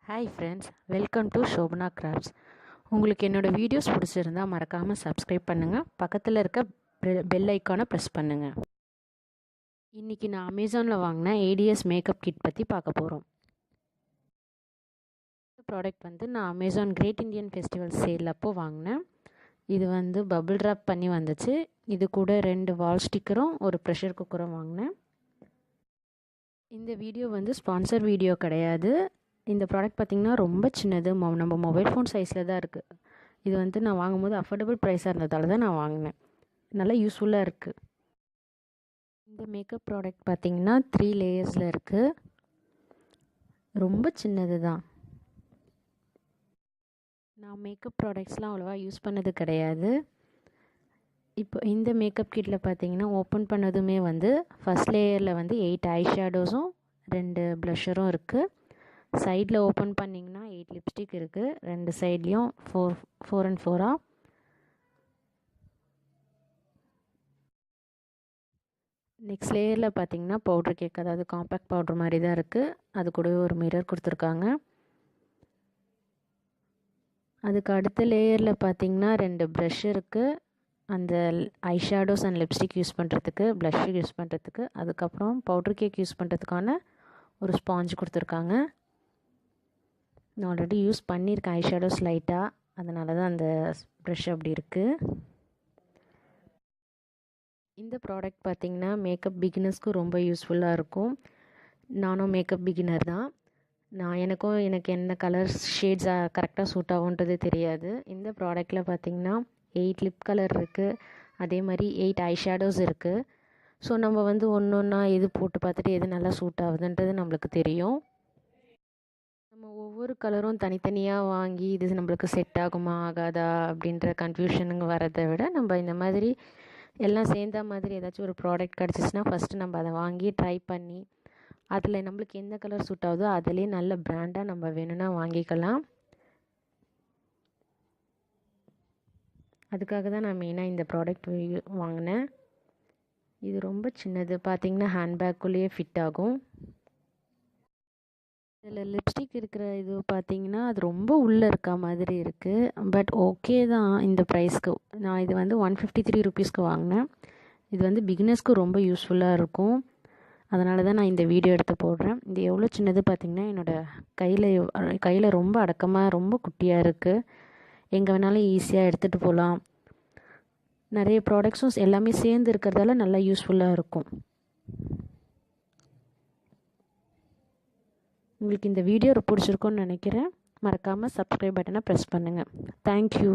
Hi friends, welcome to Shobana crafts. உங்களுக்கு என்னோடய videos பிடிச்சிருந்தால் மறக்காமல் சப்ஸ்கிரைப் பண்ணுங்கள். பக்கத்தில் இருக்க பெல் ஐக்கானை ப்ரெஸ் பண்ணுங்கள். இன்றைக்கி நான் அமேசானில் வாங்கின ஏடிஎஸ் மேக்கப் கிட் பற்றி பார்க்க போகிறோம். இந்த ப்ராடக்ட் நான் Amazon great Indian festival sale அப்போ வாங்கினேன். இது பபிள் ட்ராப் பண்ணி வந்துச்சு. இது கூட 2 வால் ஸ்டிக்கரும் ஒரு ப்ரெஷர் குக்கரும் வாங்கினேன். இந்த வீடியோ ஸ்பான்சர் வீடியோ கிடையாது. இந்த ப்ராடக்ட் பார்த்திங்கன்னா ரொம்ப சின்னது, நம்ம மொபைல் ஃபோன் சைஸில் தான் இருக்குது. இது நான் வாங்கும்போது அஃபோர்டபுள் ப்ரைஸாக இருந்ததால் தான் நான் வாங்கினேன். நல்லா யூஸ்ஃபுல்லாக இருக்குது. இந்த மேக்கப் ப்ராடக்ட் பார்த்திங்கன்னா 3 லேயர்ஸில் இருக்குது. ரொம்ப சின்னது தான். நான் மேக்கப் ப்ராடக்ட்ஸ்லாம் அவ்வளோவா யூஸ் பண்ணது கிடையாது. இப்போ இந்த மேக்கப் கிட்டில் பார்த்திங்கன்னா ஓப்பன் பண்ணதுமே ஃபஸ்ட் லேயரில் 8 ஐ ஷேடோஸும் 2 ப்ளஷரும் இருக்குது. சைடில் ஓப்பன் பண்ணிங்கன்னா 8 லிப்ஸ்டிக் இருக்குது. 2 சைட்லேயும் 4 and 4 நெக்ஸ்ட் லேயரில் பார்த்தீங்கன்னா பவுட்ரு கேக், அதாவது காம்பேக்ட் பவுட்ரு மாதிரி தான் இருக்குது. அது கூடவே ஒரு மிரர் கொடுத்துருக்காங்க. அதுக்கு அடுத்த லேயரில் பார்த்தீங்கன்னா 2 ப்ரஷ் இருக்குது. அந்த ஐ ஷேடோஸ் அண்ட் லிப்ஸ்டிக் யூஸ் பண்ணுறதுக்கு, ப்ளஷ் யூஸ் பண்ணுறதுக்கு. அதுக்கப்புறம் பவுட்ரு கேக் யூஸ் பண்ணுறதுக்கான ஒரு ஸ்பாஞ்ச் கொடுத்துருக்காங்க. நான் ஆல்ரெடி யூஸ் பண்ணியிருக்கேன் ஐ ஷேடோஸ் லைட்டாக, அதனால தான் அந்த ப்ரஷ் அப்படி இருக்குது. இந்த ப்ராடக்ட் பார்த்திங்கன்னா மேக்கப் பிகினர்ஸ்க்கு ரொம்ப யூஸ்ஃபுல்லாக இருக்கும். நானும் மேக்கப் பிகினர் தான். எனக்கு என்ன கலர்ஸ் ஷேட்ஸ் கரெக்டாக சூட் ஆகுன்றது தெரியாது. இந்த ப்ராடக்டில் பார்த்திங்கன்னா 8 லிப் கலர் இருக்குது. அதே மாதிரி 8 ஐ ஷேடோஸ் இருக்குது. ஸோ நம்ம ஒன்று ஒன்றா எது போட்டு பார்த்துட்டு எது நல்லா சூட் ஆகுதுன்றது நம்மளுக்கு தெரியும். நம்ம ஒவ்வொரு கலரும் தனித்தனியாக வாங்கி இது நம்மளுக்கு செட் ஆகுமா ஆகாதா அப்படின்ற கன்ஃபியூஷனுங்க வரதை விட, நம்ம இந்த மாதிரி எல்லாம் சேர்ந்த மாதிரி ஏதாச்சும் ஒரு ப்ராடக்ட் கிடச்சிச்சின்னா ஃபஸ்ட்டு நம்ம அதை வாங்கி ட்ரை பண்ணி அதில் நம்மளுக்கு எந்த கலர் சூட் ஆகுதோ அதிலே நல்ல பிராண்டாக நம்ம வேணும்னா வாங்கிக்கலாம். அதுக்காக தான் நான் மெயினாக இந்த ப்ராடக்ட் வாங்கினேன். இது ரொம்ப சின்னது, பார்த்திங்கன்னா ஹேண்ட்பேக்குள்ளேயே ஃபிட் ஆகும். இதில் லிப்ஸ்டிக் இருக்கிற இது பார்த்திங்கன்னா அது ரொம்ப உள்ளே இருக்க மாதிரி இருக்குது. பட் ஓகே தான் இந்த ப்ரைஸ்க்கு. நான் இது 153 ருபீஸ்க்கு வாங்கினேன். இது பிகினர்ஸ்க்கு ரொம்ப யூஸ்ஃபுல்லாக இருக்கும். அதனால தான் நான் இந்த வீடியோ எடுத்து போடுறேன். இது எவ்வளோ சின்னது பார்த்திங்கன்னா என்னோடய கையில் ரொம்ப அடக்கமாக, ரொம்ப குட்டியாக இருக்குது. எங்கே வேணாலும் ஈஸியாக எடுத்துகிட்டு போகலாம். நிறைய ப்ராடக்ட்ஸும் எல்லாமே சேர்ந்து இருக்கிறதால நல்லா யூஸ்ஃபுல்லாக இருக்கும். உங்களுக்கு இந்த வீடியோ பிடிச்சிருக்குன்னு நினைக்கிறேன். மறக்காமல் சப்ஸ்கிரைப் பட்டனை ப்ரெஸ் பண்ணுங்கள். தேங்க்யூ.